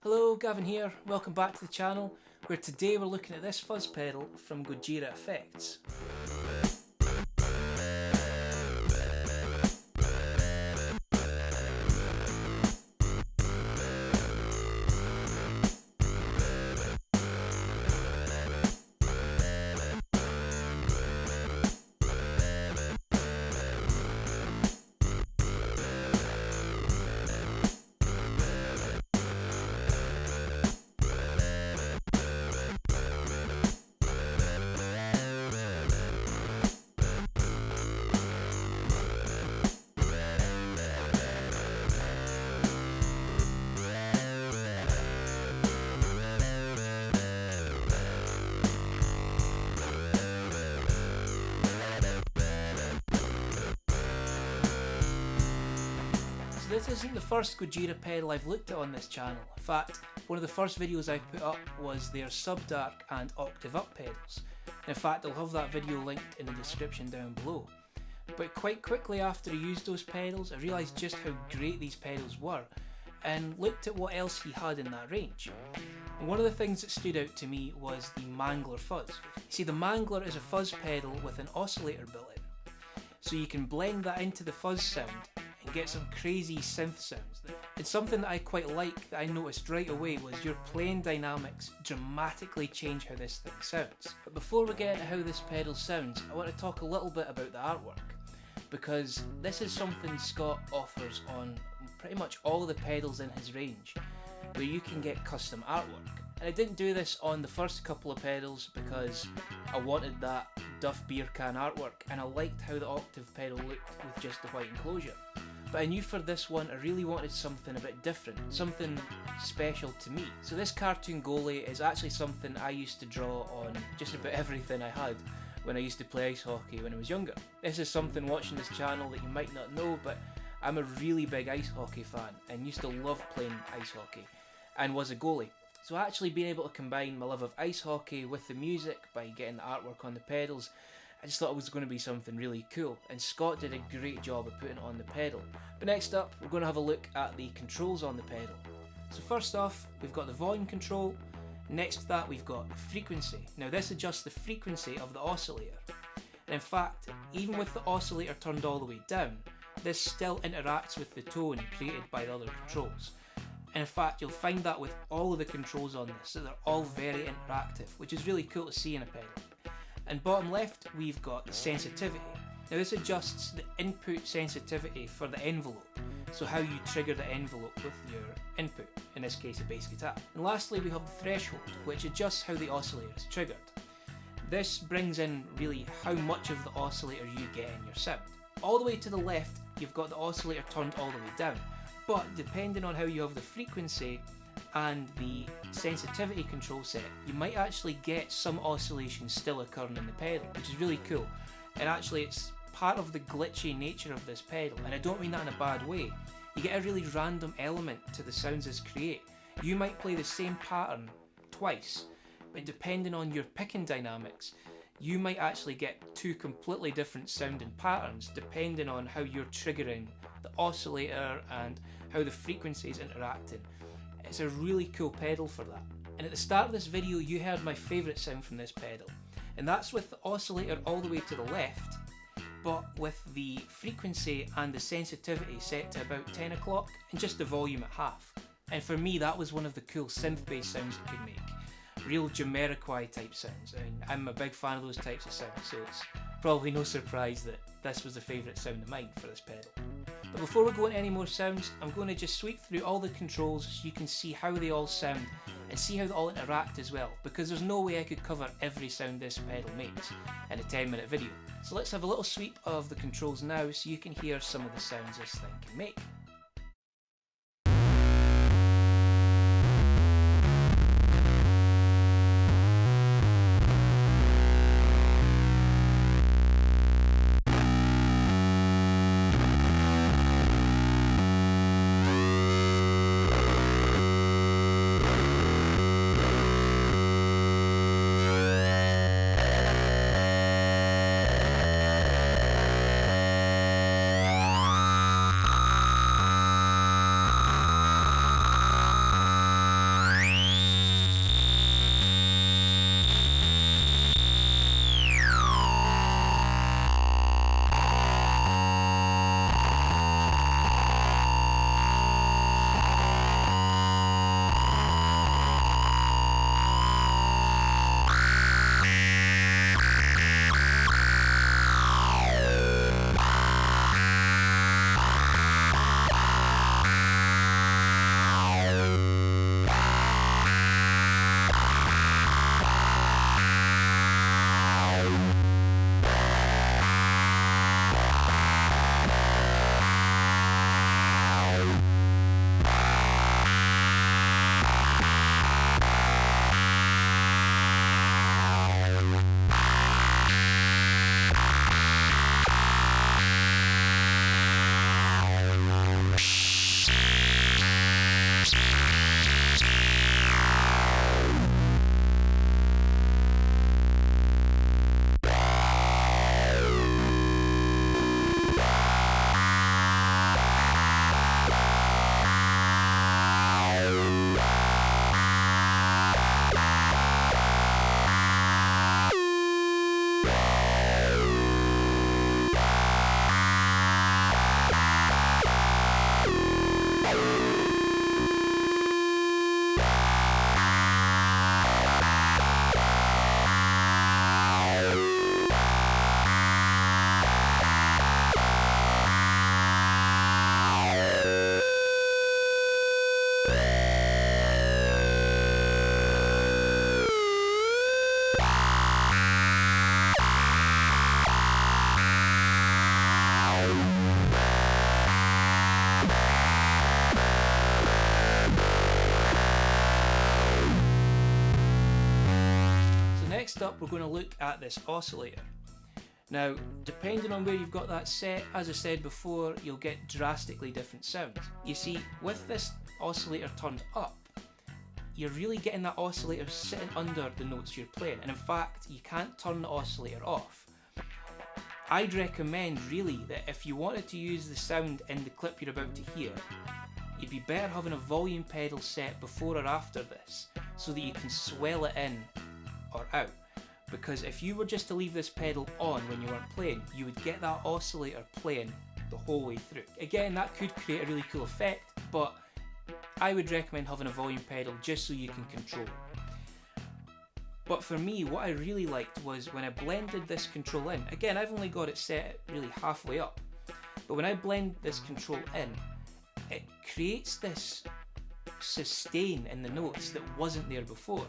Hello, Gavin here. Welcome back to the channel, where today we're looking at this fuzz pedal from GojiraFx. This isn't the first Gojira pedal I've looked at on this channel. In fact, one of the first videos I put up was their subdark and octave up pedals. In fact, I'll have that video linked in the description down below. But quite quickly after I used those pedals, I realised just how great these pedals were and looked at what else he had in that range. And one of the things that stood out to me was the Mangler fuzz. You see, the Mangler is a fuzz pedal with an oscillator built in. So you can blend that into the fuzz sound and get some crazy synth sounds. And something that I quite like that I noticed right away was your playing dynamics dramatically change how this thing sounds. But before we get into how this pedal sounds, I want to talk a little bit about the artwork, because this is something Scott offers on pretty much all of the pedals in his range, where you can get custom artwork. And I didn't do this on the first couple of pedals because I wanted that Duff beer can artwork and I liked how the octave pedal looked with just the white enclosure. But I knew for this one I really wanted something a bit different, something special to me. So this cartoon goalie is actually something I used to draw on just about everything I had when I used to play ice hockey when I was younger. This is something watching this channel that you might not know, but I'm a really big ice hockey fan and used to love playing ice hockey and was a goalie. So actually being able to combine my love of ice hockey with the music by getting the artwork on the pedals, I just thought it was going to be something really cool, and Scott did a great job of putting it on the pedal. But next up, we're going to have a look at the controls on the pedal. So first off, we've got the volume control. Next to that, we've got the frequency. Now this adjusts the frequency of the oscillator. And in fact, even with the oscillator turned all the way down, this still interacts with the tone created by the other controls. And in fact, you'll find that with all of the controls on this, so they're all very interactive, which is really cool to see in a pedal. And bottom left, we've got the sensitivity. Now this adjusts the input sensitivity for the envelope, so how you trigger the envelope with your input, in this case a bass guitar. And lastly, we have the threshold, which adjusts how the oscillator is triggered. This brings in really how much of the oscillator you get in your sound. All the way to the left, you've got the oscillator turned all the way down, but depending on how you have the frequency and the sensitivity control set, you might actually get some oscillations still occurring in the pedal, which is really cool. And actually it's part of the glitchy nature of this pedal, and I don't mean that in a bad way. You get a really random element to the sounds this create. You might play the same pattern twice, but depending on your picking dynamics, you might actually get two completely different sounding patterns depending on how you're triggering the oscillator and how the frequency is interacting. It's a really cool pedal for that. And at the start of this video you heard my favourite sound from this pedal, and that's with the oscillator all the way to the left, but with the frequency and the sensitivity set to about 10 o'clock and just the volume at half. And for me that was one of the cool synth bass sounds it could make. Real Jamiroquai type sounds, and I'm a big fan of those types of sounds, so it's probably no surprise that this was the favourite sound of mine for this pedal. But before we go into any more sounds, I'm going to just sweep through all the controls so you can see how they all sound and see how they all interact as well, because there's no way I could cover every sound this pedal makes in a 10-minute video. So let's have a little sweep of the controls now so you can hear some of the sounds this thing can make. next up we're going to look at this oscillator. Now, depending on where you've got that set, as I said before, you'll get drastically different sounds. You see, with this oscillator turned up, you're really getting that oscillator sitting under the notes you're playing, and in fact, you can't turn the oscillator off. I'd recommend really that if you wanted to use the sound in the clip you're about to hear, you'd be better having a volume pedal set before or after this, so that you can swell it in or out. Because if you were just to leave this pedal on when you weren't playing, you would get that oscillator playing the whole way through. Again, that could create a really cool effect, but I would recommend having a volume pedal just so you can control it. But for me, what I really liked was when I blended this control in. Again, I've only got it set really halfway up, but when I blend this control in, it creates this sustain in the notes that wasn't there before.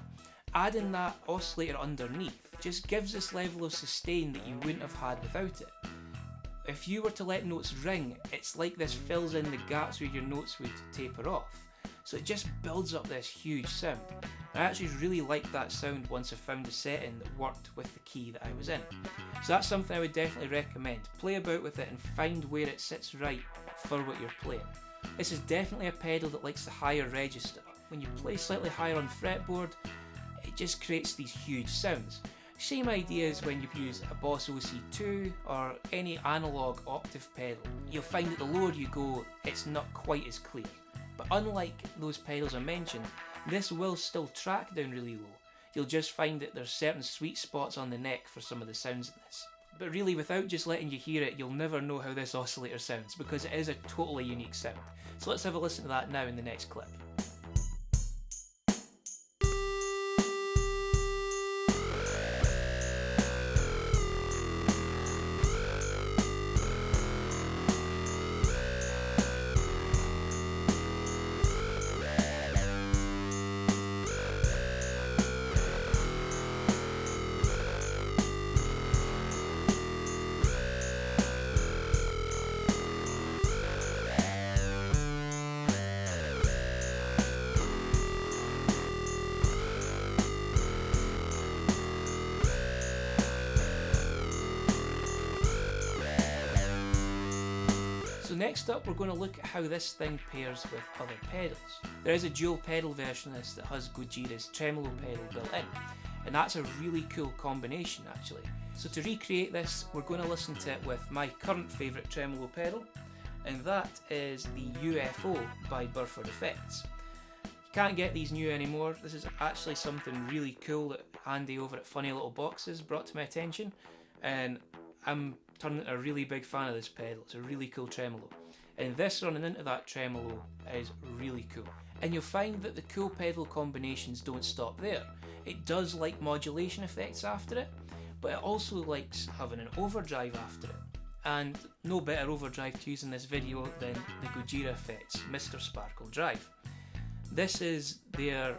Adding that oscillator underneath just gives this level of sustain that you wouldn't have had without it. If you were to let notes ring, it's like this fills in the gaps where your notes would taper off. So it just builds up this huge sound. I actually really liked that sound once I found a setting that worked with the key that I was in. So that's something I would definitely recommend. Play about with it and find where it sits right for what you're playing. This is definitely a pedal that likes the higher register. When you play slightly higher on fretboard, it just creates these huge sounds. Same idea as when you use a Boss OC2 or any analog octave pedal. You'll find that the lower you go, it's not quite as clear. But unlike those pedals I mentioned, this will still track down really low. You'll just find that there's certain sweet spots on the neck for some of the sounds in this. But really, without just letting you hear it, you'll never know how this oscillator sounds because it is a totally unique sound. So let's have a listen to that now in the next clip. So next up we're going to look at how this thing pairs with other pedals. There is a dual pedal version of this that has Gojira's tremolo pedal built in, and that's a really cool combination actually. So to recreate this, we're going to listen to it with my current favourite tremolo pedal, and that is the UFO by Burford Effects. You can't get these new anymore. This is actually something really cool that Andy over at Funny Little Boxes brought to my attention, and I'm turning into a really big fan of this pedal. It's a really cool tremolo, and this running into that tremolo is really cool. And you'll find that the cool pedal combinations don't stop there. It does like modulation effects after it, but it also likes having an overdrive after it. And no better overdrive to use in this video than the GojiraFx Mr. Sparkle Drive. This is their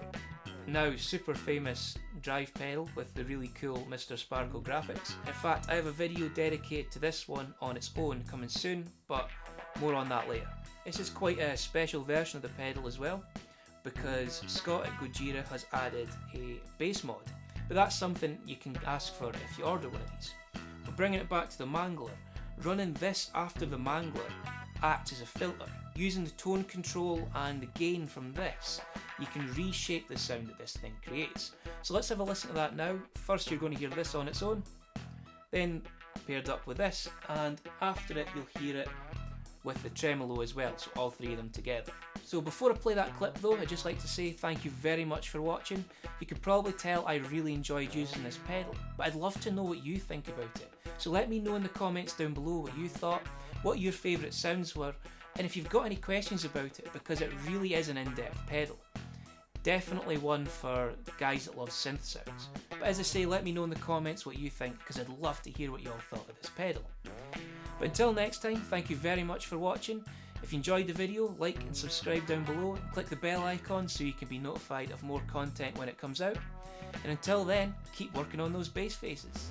now super famous drive pedal with the really cool Mr. Sparkle graphics. In fact, I have a video dedicated to this one on its own coming soon, but more on that later. This is quite a special version of the pedal as well, because Scott at Gojira has added a bass mod, but that's something you can ask for if you order one of these. But bringing it back to the Mangler, running this after the Mangler acts as a filter. Using the tone control and the gain from this, you can reshape the sound that this thing creates. So let's have a listen to that now. First you're going to hear this on its own, then paired up with this, and after it you'll hear it with the tremolo as well, so all three of them together. So before I play that clip though, I'd just like to say thank you very much for watching. You can probably tell I really enjoyed using this pedal, but I'd love to know what you think about it. So let me know in the comments down below what you thought, what your favourite sounds were, and if you've got any questions about it, because it really is an in-depth pedal. Definitely one for guys that love synth sounds. But as I say, let me know in the comments what you think, because I'd love to hear what you all thought of this pedal. But until next time, thank you very much for watching. If you enjoyed the video, like and subscribe down below, and click the bell icon so you can be notified of more content when it comes out. And until then, keep working on those bass faces.